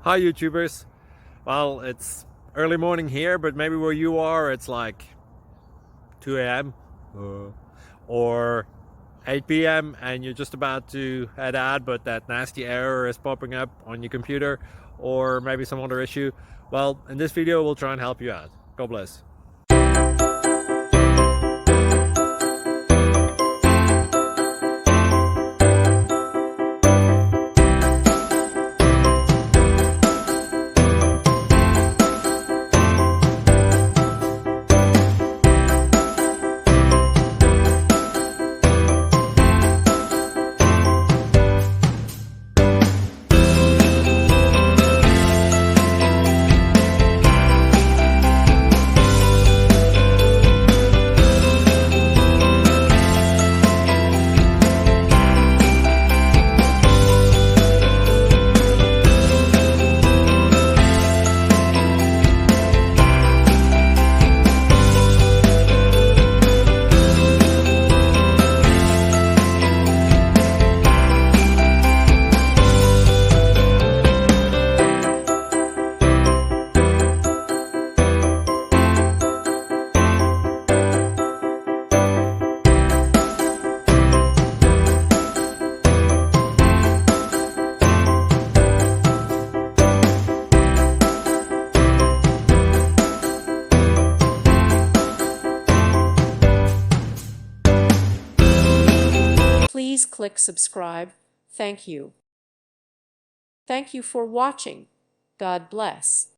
Hi YouTubers. Well, it's early morning here, but maybe where you are it's like 2 a.m. Or 8 p.m. and you're just about to head out, but that nasty error is popping up on your computer, or maybe some other issue. Well, in this video we'll try and help you out. God bless. Please click subscribe. Thank you. Thank you for watching. God bless.